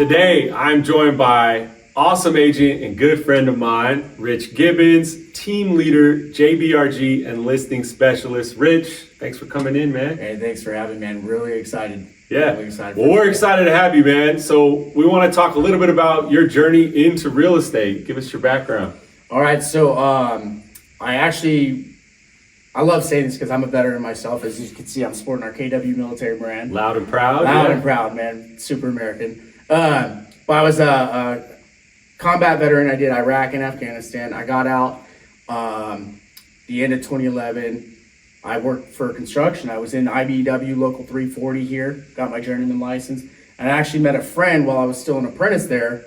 Today, I'm joined by awesome agent and good friend of mine, Rich Gibbens, team leader, JBRG, and listing specialist. Rich, thanks for coming in, man. Hey, thanks for having me, man. Really excited. Yeah, Really excited well, we're excited to have you, man. So we want to talk a little bit about your journey into real estate. Give us your background. All right, so I love saying this because I'm a veteran myself. As you can see, I'm sporting our KW military brand. Loud and proud. Loud yeah. and proud, man. Super American. But I was a combat veteran. I did Iraq and Afghanistan. I got out the end of 2011. I worked for construction. I was in IBEW Local 340 here. Got my journeyman license. And I actually met a friend while I was still an apprentice there.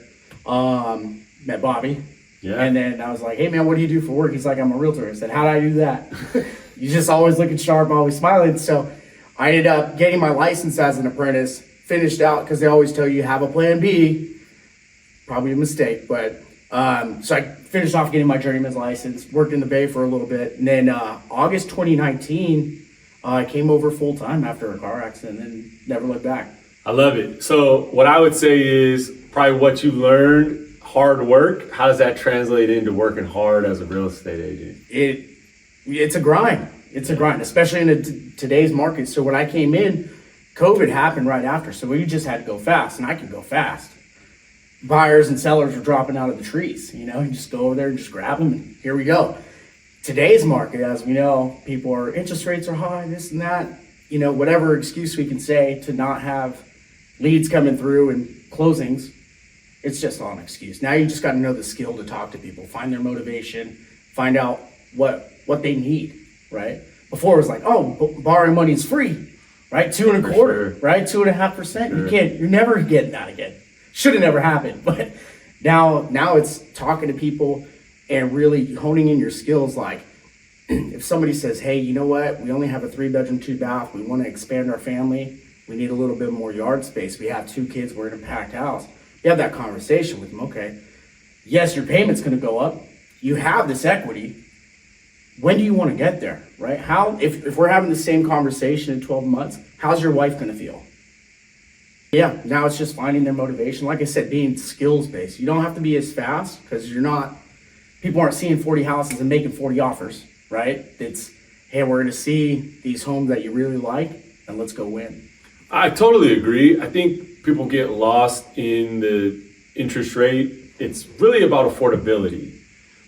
Met Bobby. Yeah. And then I was like, hey, man, what do you do for work? He's like, I'm a realtor. I said, how did I do that? You're just always looking sharp, always smiling. So I ended up getting my license as an apprentice, finished out because they always tell you have a plan B. Probably a mistake, but so I finished off getting my journeyman's license, worked in the Bay for a little bit. And then August 2019, I came over full time after a car accident and never looked back. I love it. So what I would say is probably what you learned, hard work. How does that translate into working hard as a real estate agent? It's a grind. It's a grind, especially in today's market. So when I came in, COVID happened right after. So we just had to go fast, and I could go fast. Buyers and sellers were dropping out of the trees. You just go over there and just grab them, and here we go. Today's market, as we know, interest rates are high, this and that. Whatever excuse we can say to not have leads coming through and closings, it's just all an excuse. Now you just got to know the skill to talk to people, find their motivation, find out what they need, right? Before it was like, oh, borrowing money is free, right? 2.25%, sure. right? 2.5%. Sure. You're never getting that again. Should have never happened. But now it's talking to people and really honing in your skills. Like if somebody says, hey, you know what? We only have a 3-bedroom, 2-bath. We want to expand our family. We need a little bit more yard space. We have 2 kids. We're in a packed house. You have that conversation with them. Okay, yes, your payment's going to go up. You have this equity. When do you want to get there, right? If we're having the same conversation in 12 months, how's your wife going to feel? Yeah, now it's just finding their motivation. Like I said, being skills-based. You don't have to be as fast because people aren't seeing 40 houses and making 40 offers, right? It's, hey, we're going to see these homes that you really like and let's go win. I totally agree. I think people get lost in the interest rate. It's really about affordability.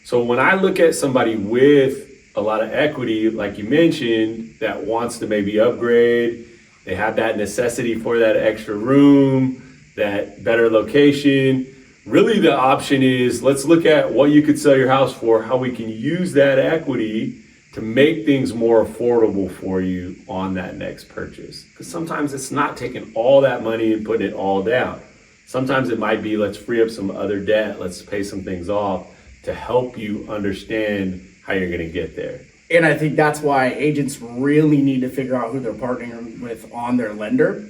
So when I look at somebody with a lot of equity, like you mentioned, that wants to maybe upgrade, they have that necessity for that extra room, that better location. Really the option is, let's look at what you could sell your house for, how we can use that equity to make things more affordable for you on that next purchase. Because sometimes it's not taking all that money and putting it all down. Sometimes it might be, let's free up some other debt, let's pay some things off to help you understand how you're gonna get there. And I think that's why agents really need to figure out who they're partnering with on their lender.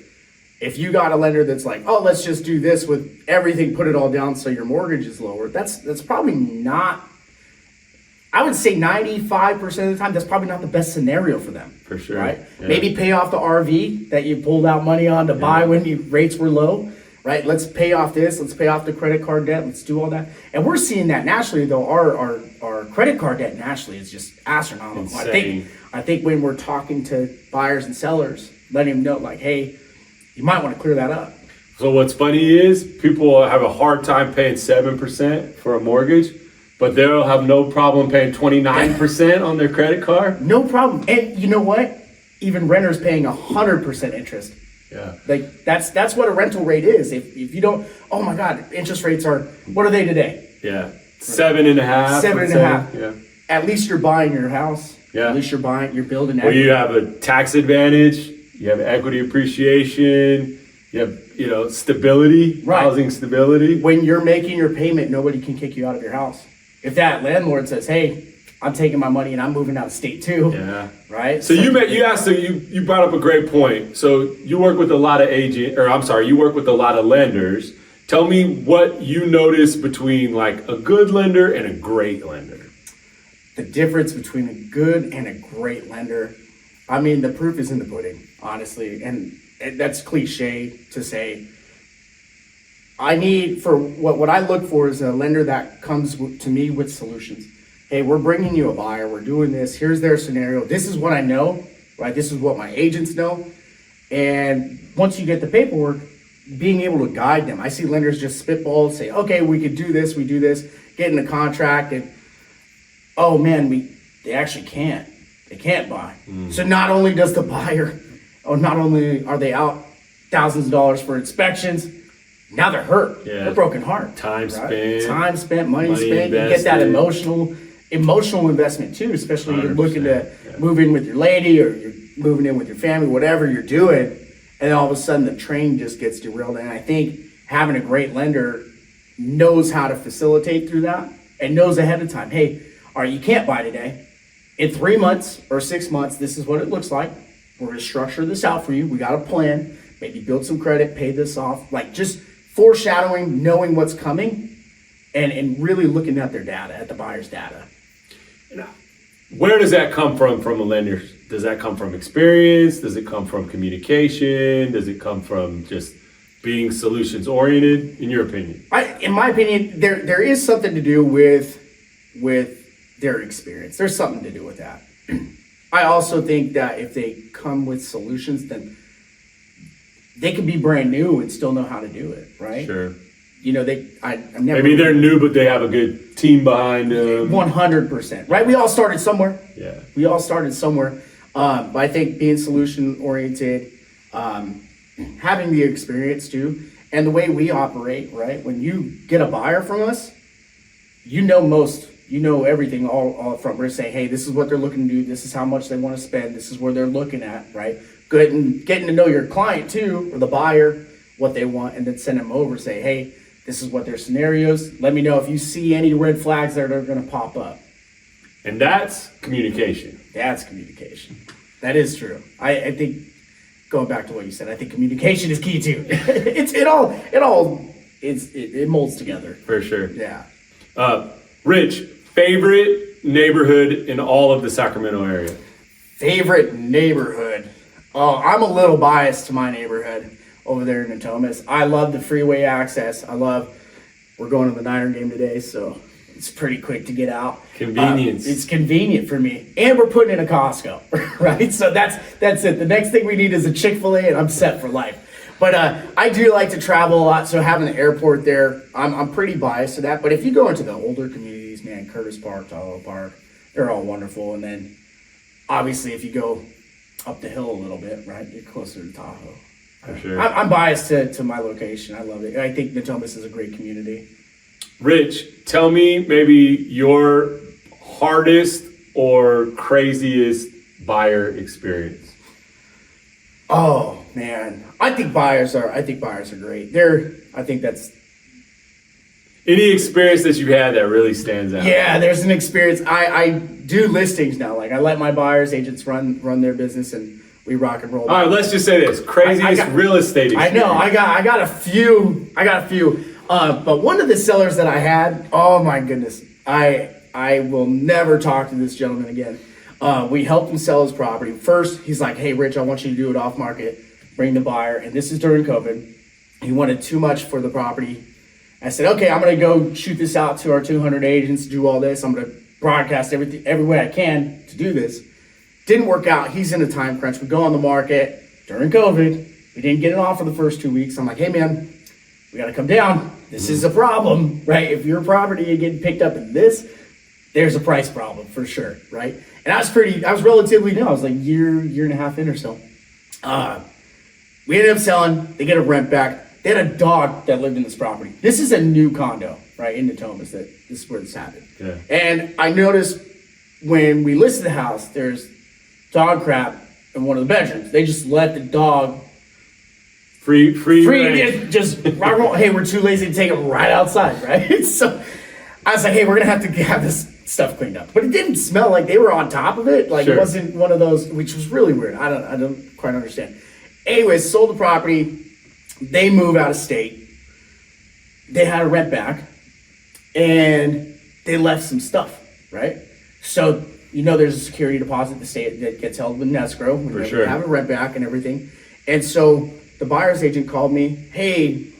If you got a lender that's like, oh, let's just do this with everything, put it all down so your mortgage is lower, that's probably not, I would say 95% of the time, that's probably not the best scenario for them. For sure. Right? Yeah. Maybe pay off the RV that you pulled out money on to buy when rates were low, right? Let's pay off this, let's pay off the credit card debt, let's do all that. And we're seeing that nationally though, our credit card debt nationally is just astronomical. Insane. I think when we're talking to buyers and sellers, letting them know like, hey, you might want to clear that up. So what's funny is people have a hard time paying 7% for a mortgage, but they'll have no problem paying 29% on their credit card. No problem. And you know what? Even renters paying 100% interest. Yeah. Like that's what a rental rate is. If you don't, oh my God, interest rates are, what are they today? Yeah. 7.5%. 7.5. Yeah. At least you're buying your house. Yeah. At least you're building. Well, you have a tax advantage, you have equity appreciation, you have, stability, Right. housing stability. When you're making your payment, nobody can kick you out of your house. If that landlord says, hey, I'm taking my money and I'm moving out of state too. Yeah. Right. So you brought up a great point. So you work with a lot of you work with a lot of lenders. Tell me what you notice between like a good lender and a great lender. The difference between a good and a great lender, I mean, the proof is in the pudding, honestly. And that's cliche to say. I need for what I look for is a lender that comes to me with solutions. Hey, we're bringing you a buyer. We're doing this. Here's their scenario. This is what I know, right? This is what my agents know. And once you get the paperwork, being able to guide them. I see lenders just spitball, say, okay, we could do this, we do this, get in a contract, and oh man, they actually can't. They can't buy. So not only does the buyer, or not only are they out thousands of dollars for inspections, now they're hurt. Yeah. They're broken heart. Time right? spent. Time spent, money spent. invested. You get that emotional investment too, especially when you're looking to 100%, move in with your lady or you're moving in with your family, whatever you're doing, and then all of a sudden the train just gets derailed. And I think having a great lender knows how to facilitate through that and knows ahead of time, hey, all right, you can't buy today. In 3 months or 6 months, this is what it looks like. We're going to structure this out for you. We got a plan, maybe build some credit, pay this off, like just foreshadowing, knowing what's coming and really looking at their data, at the buyer's data. Where does that come from a lender? Does that come from experience? Does it come from communication? Does it come from just being solutions oriented, in your opinion? In my opinion, there is something to do with their experience. There's something to do with that. I also think that if they come with solutions, then they could be brand new and still know how to do it, right? Sure. You know, I've never. Maybe they're new, but they have a good team behind them. 100%, right? We all started somewhere. Yeah. We all started somewhere. But I think being solution oriented, having the experience too, and the way we operate, right? When you get a buyer from us, you know everything all from. We're saying, hey, this is what they're looking to do. This is how much they want to spend. This is where they're looking at, right? Good, and getting to know your client too, or the buyer, what they want, and then send them over. Say, hey, this is what their scenarios. Let me know if you see any red flags that are going to pop up. And that's communication. That's communication. That is true. I think going back to what you said, I think communication is key too. It molds together. For sure. Yeah. Rich, favorite neighborhood in all of the Sacramento area? Favorite neighborhood. Oh, I'm a little biased to my neighborhood over there in Natomas. I love the freeway access. We're going to the Niner game today, so it's pretty quick to get out. Convenience. It's convenient for me. And we're putting in a Costco, right? So that's it. The next thing we need is a Chick-fil-A and I'm set for life. But I do like to travel a lot, so having the airport there, I'm pretty biased to that. But if you go into the older communities, man, Curtis Park, Tahoe Park, they're all wonderful. And then obviously if you go up the hill a little bit, right, you're closer to Tahoe. For sure. I'm biased to my location. I love it. I think Natomas is a great community. Rich, tell me maybe your hardest or craziest buyer experience. Oh man, I think buyers are great. I think that's. Any experience that you had that really stands out? Yeah, there's an experience. I do listings now. Like I let my buyers agents run their business and we rock and roll. All right, let's just say this: craziest real estate experience. I know. I got a few. But one of the sellers that I had, oh my goodness, I will never talk to this gentleman again. We helped him sell his property. First, he's like, hey, Rich, I want you to do it off market, bring the buyer. And this is during COVID. He wanted too much for the property. I said, okay, I'm going to go shoot this out to our 200 agents, do all this. I'm going to broadcast every way I can to do this. Didn't work out. He's in a time crunch. We go on the market during COVID. We didn't get it off for the first 2 weeks. I'm like, hey, man, we got to come down. This is a problem, right? If your property is getting picked up in this, there's a price problem for sure, right? And I was relatively new. I was like year and a half in or so. We ended up selling. They get a rent back. They had a dog that lived in this property. This is a new condo, right, in Natomas. This is where this happened. Yeah. And I noticed when we listed the house, there's dog crap in one of the bedrooms. They just let the dog free range. just hey, we're too lazy to take it right outside, right? So I was like, hey, we're gonna have to have this stuff cleaned up. But it didn't smell like they were on top of it. Like Sure. It wasn't one of those, which was really weird. I don't quite understand. Anyways, sold the property. They move out of state. They had a rent back, and they left some stuff, right? So there's a security deposit that gets held with escrow. For sure. Have a rent back and everything. And so the buyer's agent called me. Hey,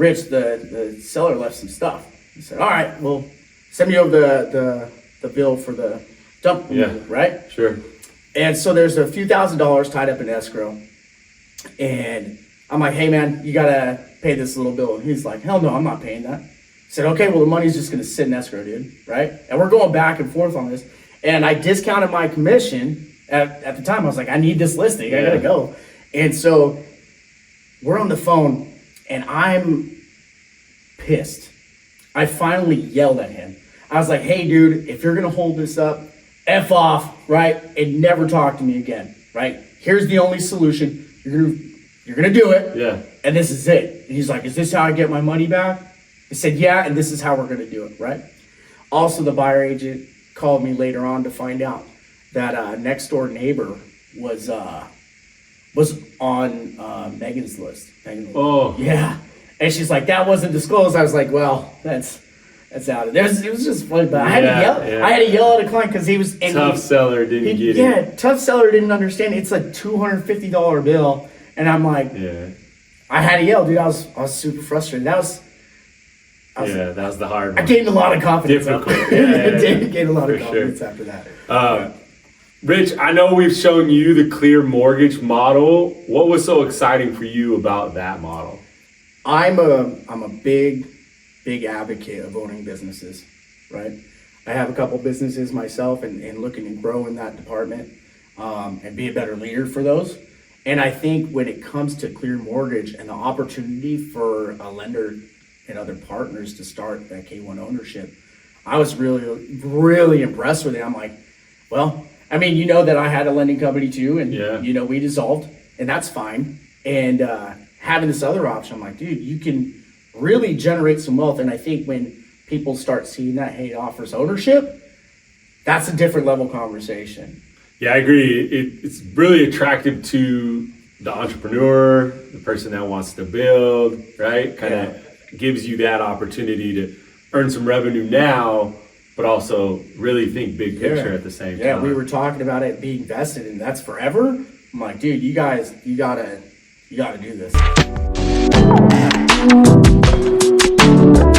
Rich, the seller left some stuff. He said, all right, well, send me over the bill for the dump removal, right? Sure. And so there's a few $1,000s tied up in escrow. And I'm like, hey man, you gotta pay this little bill. And he's like, hell no, I'm not paying that. I said, okay, well the money's just gonna sit in escrow, dude, right? And we're going back and forth on this. And I discounted my commission at the time. I was like, I need this listing, I gotta go. And so we're on the phone and I'm pissed. I finally yelled at him. I was like, hey dude, if you're gonna hold this up, F off, right? And never talk to me again, right? Here's the only solution. You're gonna do it. Yeah. And this is it. And he's like, is this how I get my money back? I said, yeah, and this is how we're gonna do it, right? Also, the buyer agent called me later on to find out that next door neighbor was on Megan's list. Oh. Yeah. And she's like, that wasn't disclosed. I was like, well, that's out of there. It was just funny, but I had to yell at a client because he was tough seller didn't get it. Yeah, tough seller didn't understand. It's a $250 bill, and I'm like, I had to yell, dude. I was super frustrated. That was the hard one. I gained a lot of confidence. Difficult. I gained a lot of confidence after that. Rich, I know we've shown you the Clear Mortgage model. What was so exciting for you about that model? I'm a big advocate of owning businesses, right? I have a couple businesses myself and looking to grow in that department and be a better leader for those. And I think when it comes to Clear Mortgage and the opportunity for a lender and other partners to start that K1 ownership, I was really, really impressed with it. I'm like, well, I mean, you know that I had a lending company too, and you know, we dissolved, and that's fine. And having this other option, I'm like, dude, you can really generate some wealth. And I think when people start seeing that, hey, it offers ownership, that's a different level conversation. Yeah, I agree. It's really attractive to the entrepreneur, the person that wants to build, right? Kind of gives you that opportunity to earn some revenue now, but also really think big picture at the same time. Yeah, we were talking about it being vested, and that's forever. I'm like, dude, you gotta do this.